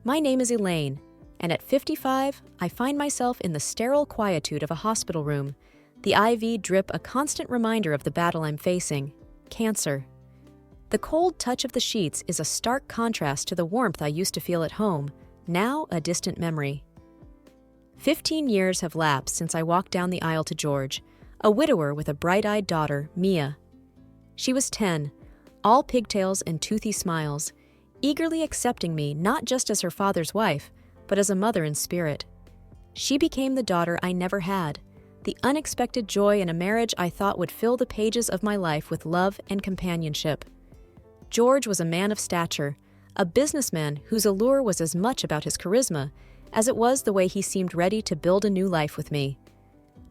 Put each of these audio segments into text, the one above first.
My name is Elaine, and at 55, I find myself in the sterile quietude of a hospital room, the IV drip a constant reminder of the battle I'm facing: cancer. The cold touch of the sheets is a stark contrast to the warmth I used to feel at home, now a distant memory. 15 years have lapsed since I walked down the aisle to George, a widower with a bright-eyed daughter, Mia. She was 10, all pigtails and toothy smiles, eagerly accepting me not just as her father's wife, but as a mother in spirit. She became the daughter I never had, the unexpected joy in a marriage I thought would fill the pages of my life with love and companionship. George was a man of stature, a businessman whose allure was as much about his charisma as it was the way he seemed ready to build a new life with me.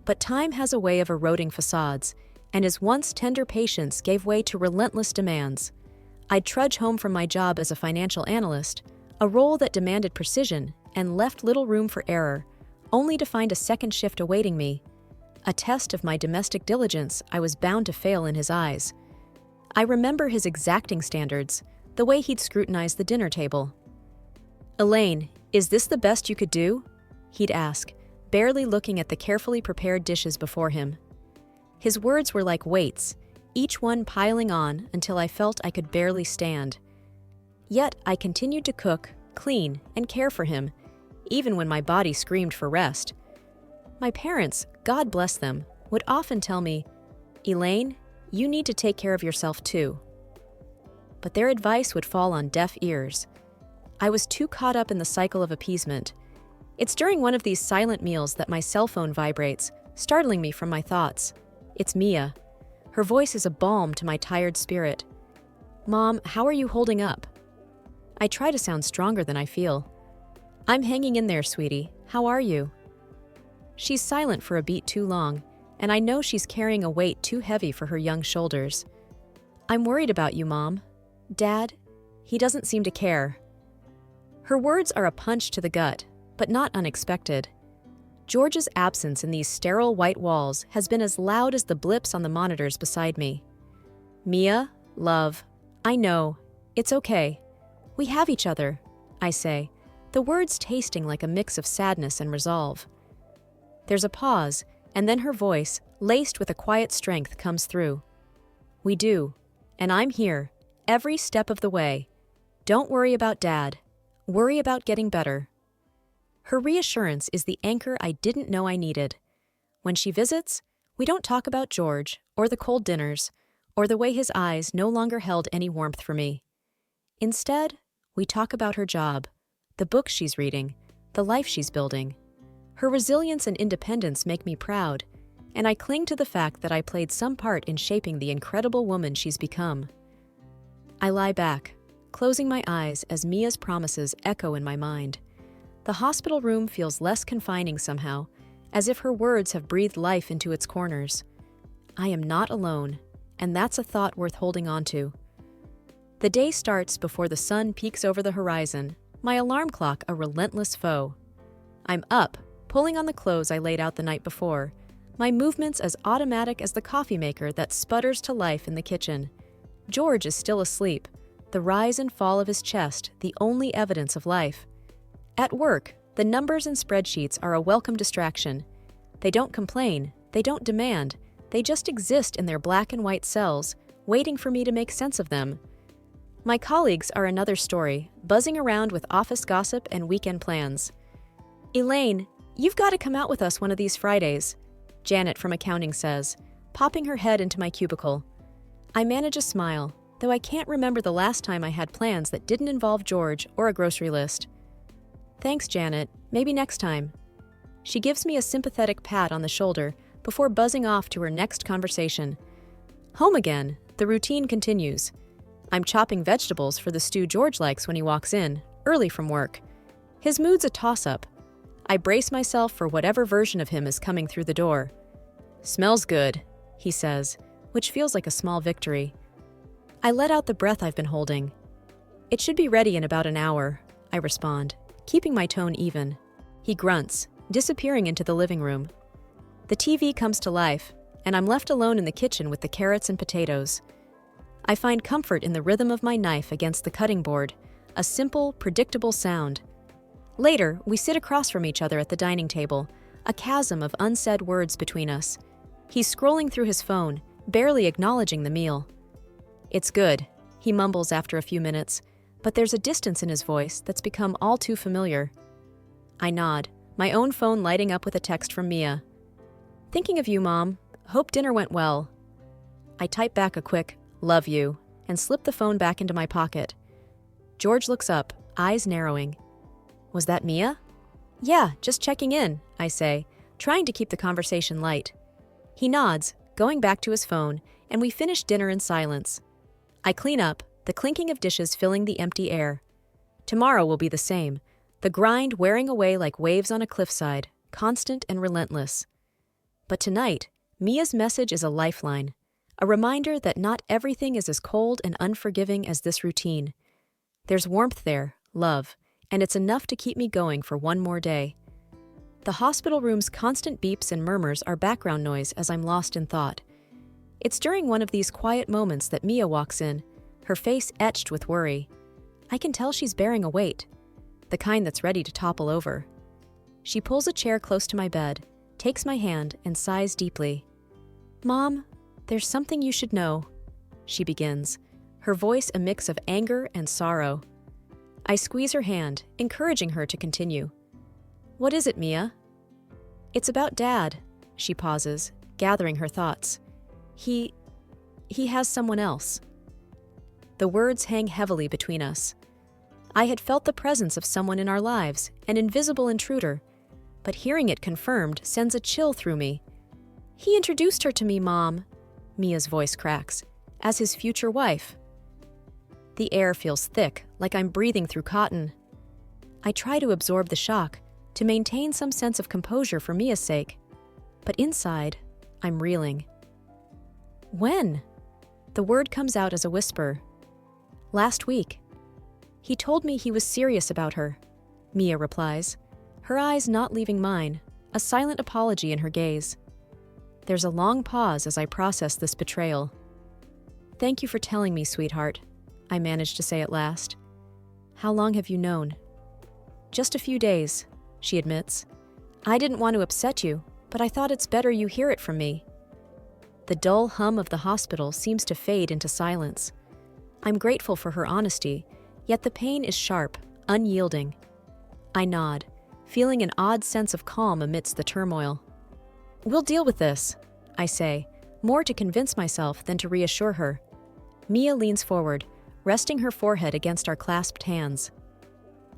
But time has a way of eroding facades, and his once tender patience gave way to relentless demands. I'd trudge home from my job as a financial analyst, a role that demanded precision and left little room for error, only to find a second shift awaiting me. A test of my domestic diligence I was bound to fail in his eyes. I remember his exacting standards, the way he'd scrutinize the dinner table. "Elaine, is this the best you could do?" he'd ask, barely looking at the carefully prepared dishes before him. His words were like weights, each one piling on until I felt I could barely stand. Yet I continued to cook, clean, and care for him, even when my body screamed for rest. My parents, God bless them, would often tell me, "Elaine, you need to take care of yourself too." But their advice would fall on deaf ears. I was too caught up in the cycle of appeasement. It's during one of these silent meals that my cell phone vibrates, startling me from my thoughts. It's Mia. Her voice is a balm to my tired spirit. "Mom, how are you holding up?" I try to sound stronger than I feel. "I'm hanging in there, sweetie. How are you?" She's silent for a beat too long, and I know she's carrying a weight too heavy for her young shoulders. "I'm worried about you, Mom. Dad, he doesn't seem to care." Her words are a punch to the gut, but not unexpected. George's absence in these sterile white walls has been as loud as the blips on the monitors beside me. "Mia, love, I know. It's okay. We have each other," I say, the words tasting like a mix of sadness and resolve. There's a pause, and then her voice, laced with a quiet strength, comes through. "We do, and I'm here, every step of the way. Don't worry about Dad. Worry about getting better." Her reassurance is the anchor I didn't know I needed. When she visits, we don't talk about George, or the cold dinners, or the way his eyes no longer held any warmth for me. Instead, we talk about her job, the books she's reading, the life she's building. Her resilience and independence make me proud, and I cling to the fact that I played some part in shaping the incredible woman she's become. I lie back, closing my eyes as Mia's promises echo in my mind. The hospital room feels less confining somehow, as if her words have breathed life into its corners. I am not alone, and that's a thought worth holding on to. The day starts before the sun peeks over the horizon, my alarm clock a relentless foe. I'm up, pulling on the clothes I laid out the night before, my movements as automatic as the coffee maker that sputters to life in the kitchen. George is still asleep, the rise and fall of his chest the only evidence of life. At work, the numbers and spreadsheets are a welcome distraction. They don't complain, they don't demand, they just exist in their black and white cells, waiting for me to make sense of them. My colleagues are another story, buzzing around with office gossip and weekend plans. "Elaine, you've got to come out with us one of these Fridays," Janet from accounting says, popping her head into my cubicle. I manage a smile, though I can't remember the last time I had plans that didn't involve George or a grocery list. "Thanks, Janet. Maybe next time." She gives me a sympathetic pat on the shoulder before buzzing off to her next conversation. Home again, the routine continues. I'm chopping vegetables for the stew George likes when he walks in, early from work. His mood's a toss-up. I brace myself for whatever version of him is coming through the door. "Smells good," he says, which feels like a small victory. I let out the breath I've been holding. "It should be ready in about an hour," I respond, keeping my tone even. He grunts, disappearing into the living room. The TV comes to life, and I'm left alone in the kitchen with the carrots and potatoes. I find comfort in the rhythm of my knife against the cutting board, a simple, predictable sound, Later, we sit across from each other at the dining table, a chasm of unsaid words between us. He's scrolling through his phone, barely acknowledging the meal. "It's good," he mumbles after a few minutes, but there's a distance in his voice that's become all too familiar. I nod, my own phone lighting up with a text from Mia. "Thinking of you, Mom. Hope dinner went well." I type back a quick, "Love you," and slip the phone back into my pocket. George looks up, eyes narrowing. "Was that Mia?" "Yeah, just checking in," I say, trying to keep the conversation light. He nods, going back to his phone, and we finish dinner in silence. I clean up, the clinking of dishes filling the empty air. Tomorrow will be the same, the grind wearing away like waves on a cliffside, constant and relentless. But tonight, Mia's message is a lifeline, a reminder that not everything is as cold and unforgiving as this routine. There's warmth there, love, and it's enough to keep me going for one more day. The hospital room's constant beeps and murmurs are background noise as I'm lost in thought. It's during one of these quiet moments that Mia walks in, her face etched with worry. I can tell she's bearing a weight, the kind that's ready to topple over. She pulls a chair close to my bed, takes my hand, and sighs deeply. "Mom, there's something you should know," she begins, her voice a mix of anger and sorrow. I squeeze her hand, encouraging her to continue. "What is it, Mia?" "It's about Dad," she pauses, gathering her thoughts. He has someone else." The words hang heavily between us. I had felt the presence of someone in our lives, an invisible intruder, but hearing it confirmed sends a chill through me. "He introduced her to me, Mom," Mia's voice cracks, "as his future wife." The air feels thick, like I'm breathing through cotton. I try to absorb the shock, to maintain some sense of composure for Mia's sake, but inside, I'm reeling. "When?" The word comes out as a whisper. "Last week. He told me he was serious about her," Mia replies, her eyes not leaving mine, a silent apology in her gaze. There's a long pause as I process this betrayal. "Thank you for telling me, sweetheart," I manage to say at last. "How long have you known?" "Just a few days," she admits. "I didn't want to upset you, but I thought it's better you hear it from me." The dull hum of the hospital seems to fade into silence. I'm grateful for her honesty, yet the pain is sharp, unyielding. I nod, feeling an odd sense of calm amidst the turmoil. "We'll deal with this," I say, more to convince myself than to reassure her. Mia leans forward, resting her forehead against our clasped hands.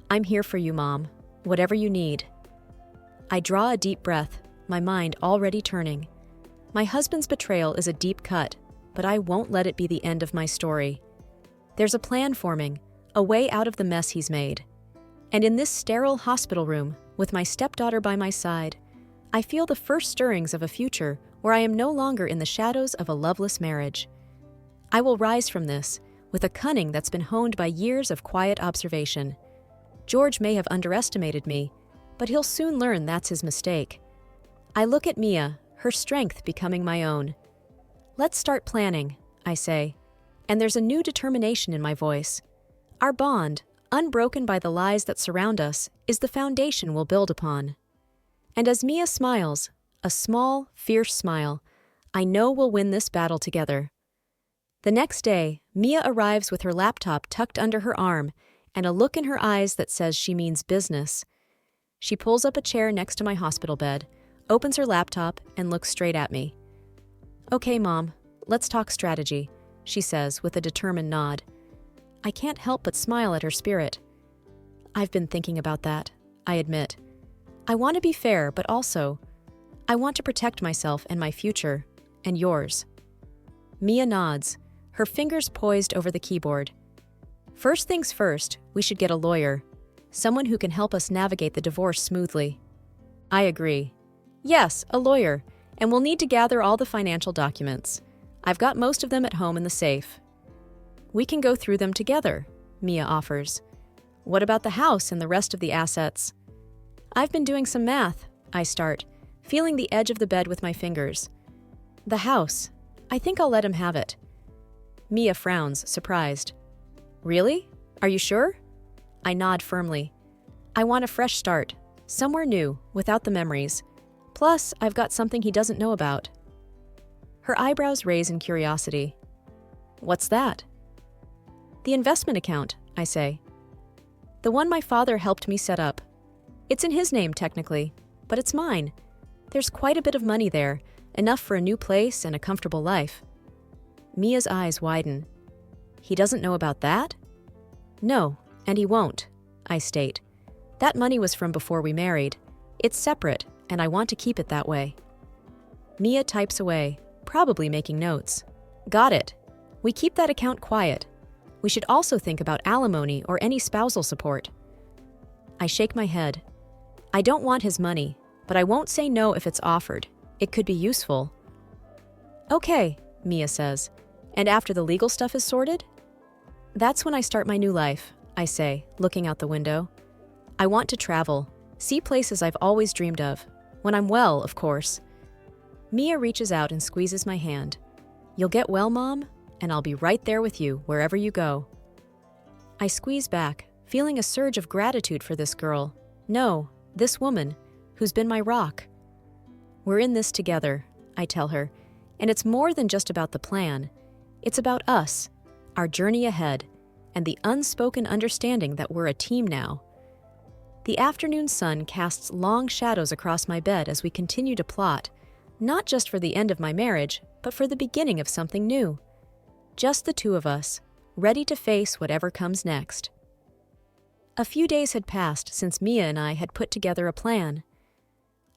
"I'm here for you, Mom, whatever you need." I draw a deep breath, my mind already turning. My husband's betrayal is a deep cut, but I won't let it be the end of my story. There's a plan forming, a way out of the mess he's made. And in this sterile hospital room, with my stepdaughter by my side, I feel the first stirrings of a future where I am no longer in the shadows of a loveless marriage. I will rise from this, with a cunning that's been honed by years of quiet observation. George may have underestimated me, but he'll soon learn that's his mistake. I look at Mia, her strength becoming my own. "Let's start planning," I say, and there's a new determination in my voice. Our bond, unbroken by the lies that surround us, is the foundation we'll build upon. And as Mia smiles, a small, fierce smile, I know we'll win this battle together. The next day, Mia arrives with her laptop tucked under her arm and a look in her eyes that says she means business. She pulls up a chair next to my hospital bed, opens her laptop, and looks straight at me. "Okay, Mom, let's talk strategy," she says with a determined nod. I can't help but smile at her spirit. "I've been thinking about that," I admit. "I want to be fair, but also, I want to protect myself and my future, and yours." Mia nods, her fingers poised over the keyboard. "First things first, we should get a lawyer, someone who can help us navigate the divorce smoothly." I agree. "Yes, a lawyer, and we'll need to gather all the financial documents. I've got most of them at home in the safe." "We can go through them together," Mia offers. "What about the house and the rest of the assets?" "I've been doing some math," I start, feeling the edge of the bed with my fingers. "The house. I think I'll let him have it." Mia frowns, surprised. "Really? Are you sure?" I nod firmly. I want a fresh start, somewhere new, without the memories. Plus, I've got something he doesn't know about. Her eyebrows raise in curiosity. What's that? The investment account, I say. The one my father helped me set up. It's in his name, technically, but it's mine. There's quite a bit of money there, enough for a new place and a comfortable life. Mia's eyes widen. He doesn't know about that? No, and he won't, I state. That money was from before we married. It's separate, and I want to keep it that way. Mia types away, probably making notes. Got it. We keep that account quiet. We should also think about alimony or any spousal support. I shake my head. I don't want his money, but I won't say no if it's offered. It could be useful. Okay, Mia says. And after the legal stuff is sorted? That's when I start my new life, I say, looking out the window. I want to travel, see places I've always dreamed of. When I'm well, of course. Mia reaches out and squeezes my hand. You'll get well, Mom, and I'll be right there with you wherever you go. I squeeze back, feeling a surge of gratitude for this girl. No, this woman, who's been my rock. We're in this together, I tell her, and it's more than just about the plan. It's about us, our journey ahead, and the unspoken understanding that we're a team now. The afternoon sun casts long shadows across my bed as we continue to plot, not just for the end of my marriage, but for the beginning of something new. Just the two of us, ready to face whatever comes next. A few days had passed since Mia and I had put together a plan.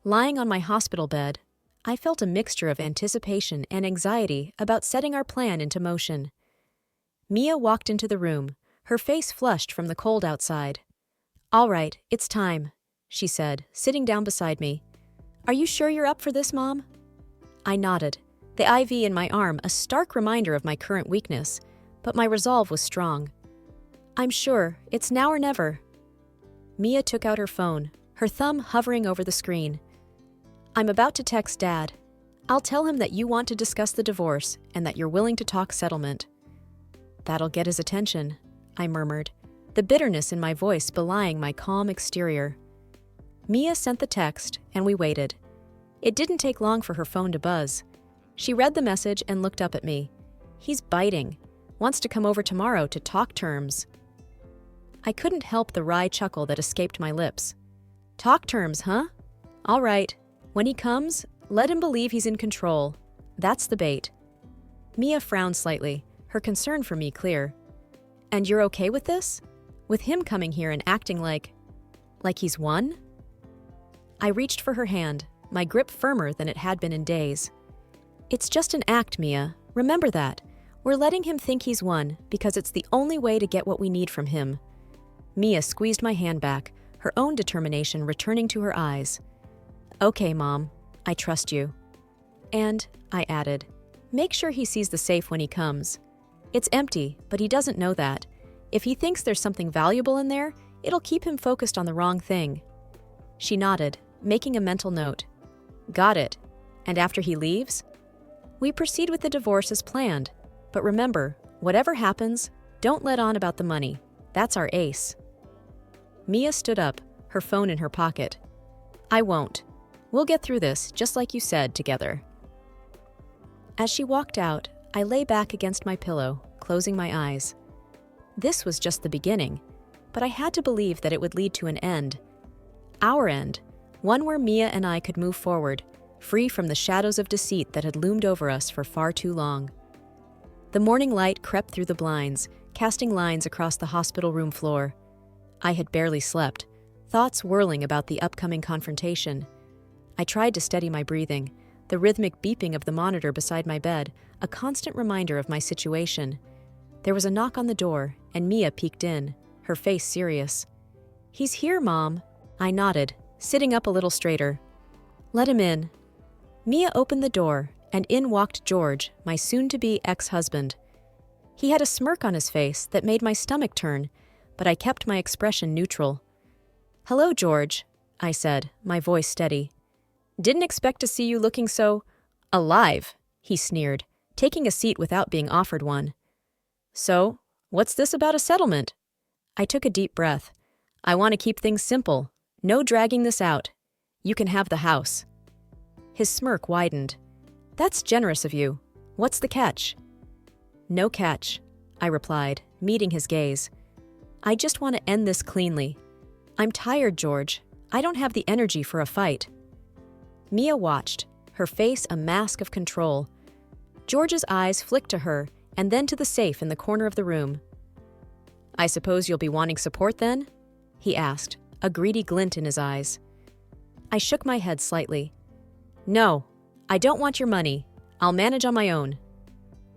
Lying on my hospital bed, I felt a mixture of anticipation and anxiety about setting our plan into motion. Mia walked into the room, her face flushed from the cold outside. All right, it's time, she said, sitting down beside me. Are you sure you're up for this, Mom? I nodded, the IV in my arm a stark reminder of my current weakness, but my resolve was strong. I'm sure, it's now or never. Mia took out her phone, her thumb hovering over the screen. I'm about to text Dad. I'll tell him that you want to discuss the divorce and that you're willing to talk settlement. That'll get his attention, I murmured, the bitterness in my voice belying my calm exterior. Mia sent the text, and we waited. It didn't take long for her phone to buzz. She read the message and looked up at me. He's biting. Wants to come over tomorrow to talk terms. I couldn't help the wry chuckle that escaped my lips. Talk terms, huh? All right. When he comes, let him believe he's in control. That's the bait. Mia frowned slightly, her concern for me clear. And you're okay with this? With him coming here and acting like he's won? I reached for her hand, my grip firmer than it had been in days. It's just an act, Mia. Remember that. We're letting him think he's won because it's the only way to get what we need from him. Mia squeezed my hand back, her own determination returning to her eyes. Okay, Mom. I trust you. And, I added, make sure he sees the safe when he comes. It's empty, but he doesn't know that. If he thinks there's something valuable in there, it'll keep him focused on the wrong thing. She nodded, making a mental note. Got it. And after he leaves? We proceed with the divorce as planned. But remember, whatever happens, don't let on about the money. That's our ace. Mia stood up, her phone in her pocket. I won't. We'll get through this, just like you said, together. As she walked out, I lay back against my pillow, closing my eyes. This was just the beginning, but I had to believe that it would lead to an end. Our end, one where Mia and I could move forward, free from the shadows of deceit that had loomed over us for far too long. The morning light crept through the blinds, casting lines across the hospital room floor. I had barely slept, thoughts whirling about the upcoming confrontation. I tried to steady my breathing, the rhythmic beeping of the monitor beside my bed, a constant reminder of my situation. There was a knock on the door, and Mia peeked in, her face serious. He's here, Mom. I nodded, sitting up a little straighter. Let him in. Mia opened the door, and in walked George, my soon-to-be ex-husband. He had a smirk on his face that made my stomach turn, but I kept my expression neutral. Hello, George, I said, my voice steady. Didn't expect to see you looking so alive, he sneered, taking a seat without being offered one. So, what's this about a settlement? I took a deep breath. I want to keep things simple. No dragging this out. You can have the house." His smirk widened. "That's generous of you. What's the catch?" "No catch," I replied, meeting his gaze. "I just want to end this cleanly. I'm tired, George. I don't have the energy for a fight." Mia watched, her face a mask of control. George's eyes flicked to her and then to the safe in the corner of the room. "I suppose you'll be wanting support then?" he asked, a greedy glint in his eyes. I shook my head slightly. "No, I don't want your money. I'll manage on my own."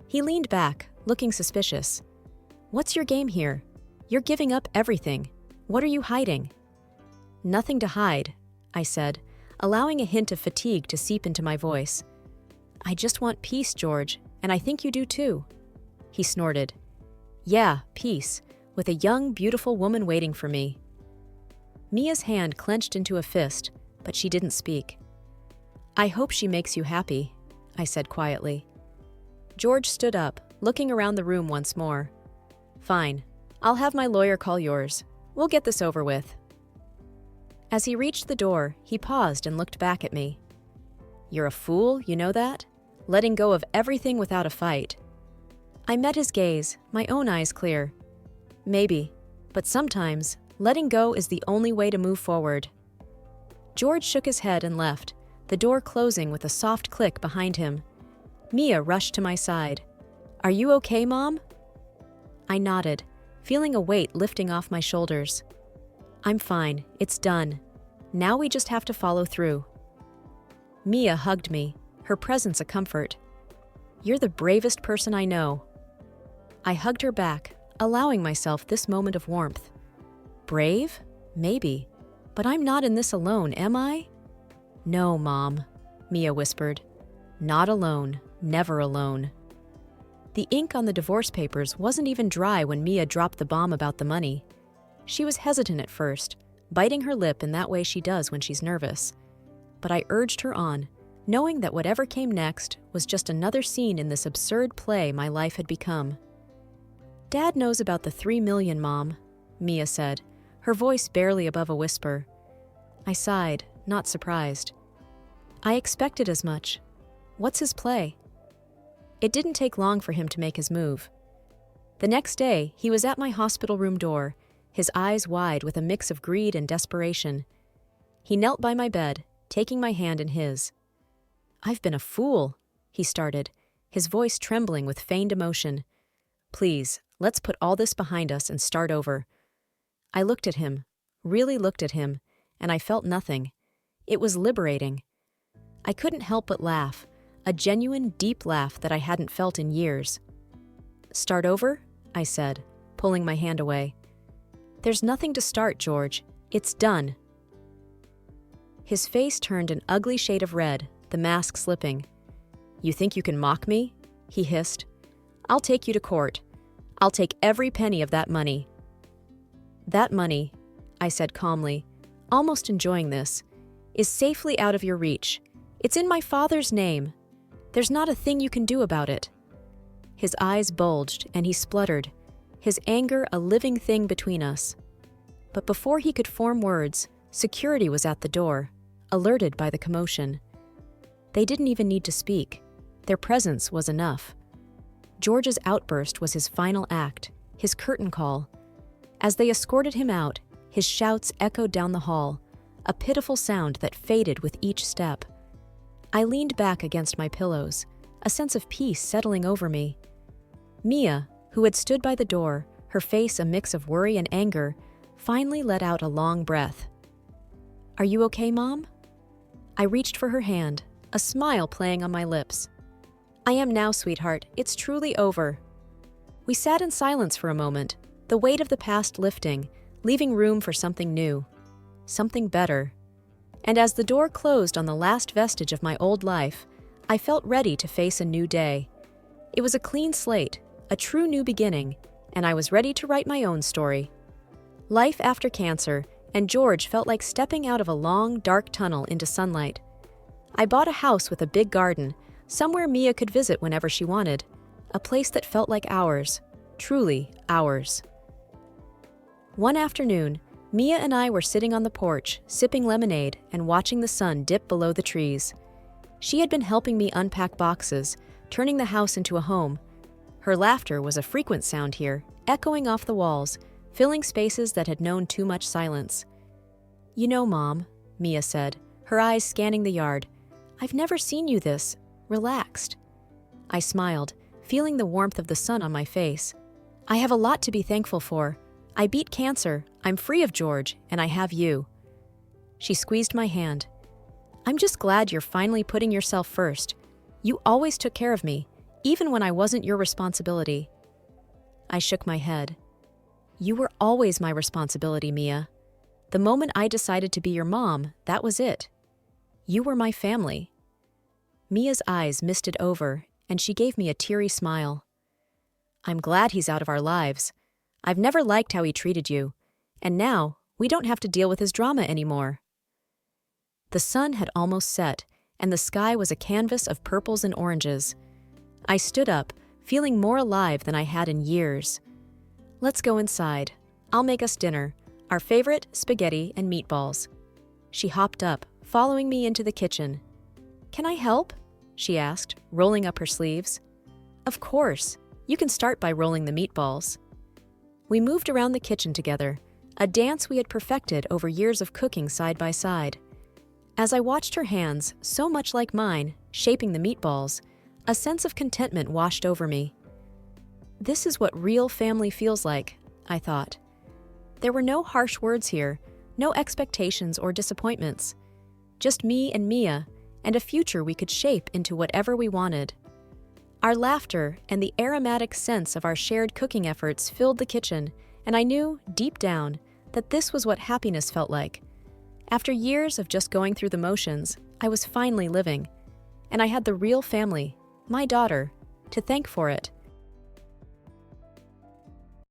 He leaned back, looking suspicious. "What's your game here? You're giving up everything. What are you hiding?" "Nothing to hide," I said, allowing a hint of fatigue to seep into my voice. "I just want peace, George, and I think you do too." He snorted. "Yeah, peace, with a young, beautiful woman waiting for me." Mia's hand clenched into a fist, but she didn't speak. "I hope she makes you happy," I said quietly. George stood up, looking around the room once more. "Fine. I'll have my lawyer call yours. We'll get this over with." As he reached the door, he paused and looked back at me. "You're a fool, you know that? Letting go of everything without a fight." I met his gaze, my own eyes clear. "Maybe, but sometimes letting go is the only way to move forward." George shook his head and left, the door closing with a soft click behind him. Mia rushed to my side. "Are you okay, Mom?" I nodded, feeling a weight lifting off my shoulders. "I'm fine, it's done. Now we just have to follow through." Mia hugged me, her presence a comfort. "You're the bravest person I know." I hugged her back, allowing myself this moment of warmth. Brave? Maybe. But I'm not in this alone, am I? "No, Mom," Mia whispered. "Not alone, never alone." The ink on the divorce papers wasn't even dry when Mia dropped the bomb about the money. She was hesitant at first, biting her lip in that way she does when she's nervous. But I urged her on, knowing that whatever came next was just another scene in this absurd play my life had become. "Dad knows about the $3 million, Mom," Mia said, her voice barely above a whisper. I sighed, not surprised. "I expected as much. What's his play?" It didn't take long for him to make his move. The next day, he was at my hospital room door, his eyes wide with a mix of greed and desperation. He knelt by my bed, taking my hand in his. "I've been a fool," he started, his voice trembling with feigned emotion. "Please, let's put all this behind us and start over." I looked at him, really looked at him, and I felt nothing. It was liberating. I couldn't help but laugh, a genuine, deep laugh that I hadn't felt in years. "Start over?" I said, pulling my hand away. "There's nothing to start, George. It's done." His face turned an ugly shade of red, the mask slipping. "You think you can mock me?" he hissed. "I'll take you to court. I'll take every penny of that money." "That money," I said calmly, almost enjoying this, "is safely out of your reach. It's in my father's name. There's not a thing you can do about it." His eyes bulged and he spluttered, his anger a living thing between us. But before he could form words, security was at the door, alerted by the commotion. They didn't even need to speak. Their presence was enough. George's outburst was his final act, his curtain call. As they escorted him out, his shouts echoed down the hall, a pitiful sound that faded with each step. I leaned back against my pillows, a sense of peace settling over me. Mia, who had stood by the door, her face a mix of worry and anger, finally let out a long breath. "Are you okay, Mom?" I reached for her hand, a smile playing on my lips. "I am now, sweetheart. It's truly over." We sat in silence for a moment, the weight of the past lifting, leaving room for something new, something better. And as the door closed on the last vestige of my old life, I felt ready to face a new day. It was a clean slate, a true new beginning, and I was ready to write my own story. Life after cancer, and George felt like stepping out of a long, dark tunnel into sunlight. I bought a house with a big garden, somewhere Mia could visit whenever she wanted, a place that felt like ours, truly ours. One afternoon, Mia and I were sitting on the porch, sipping lemonade and watching the sun dip below the trees. She had been helping me unpack boxes, turning the house into a home. Her laughter was a frequent sound here, echoing off the walls, filling spaces that had known too much silence. "You know, Mom," Mia said, her eyes scanning the yard, "I've never seen you this relaxed." I smiled, feeling the warmth of the sun on my face. "I have a lot to be thankful for. I beat cancer, I'm free of George, and I have you." She squeezed my hand. "I'm just glad you're finally putting yourself first. You always took care of me, even when I wasn't your responsibility." I shook my head. "You were always my responsibility, Mia. The moment I decided to be your mom, that was it. You were my family." Mia's eyes misted over, and she gave me a teary smile. "I'm glad he's out of our lives. I've never liked how he treated you, and now we don't have to deal with his drama anymore." The sun had almost set, and the sky was a canvas of purples and oranges. I stood up, feeling more alive than I had in years. "Let's go inside. I'll make us dinner, our favorite spaghetti and meatballs." She hopped up, following me into the kitchen. "Can I help?" she asked, rolling up her sleeves. "Of course. You can start by rolling the meatballs." We moved around the kitchen together, a dance we had perfected over years of cooking side by side. As I watched her hands, so much like mine, shaping the meatballs, a sense of contentment washed over me. This is what real family feels like, I thought. There were no harsh words here, no expectations or disappointments. Just me and Mia, and a future we could shape into whatever we wanted. Our laughter and the aromatic sense of our shared cooking efforts filled the kitchen, and I knew, deep down, that this was what happiness felt like. After years of just going through the motions, I was finally living. And I had the real family, my daughter, to thank for it.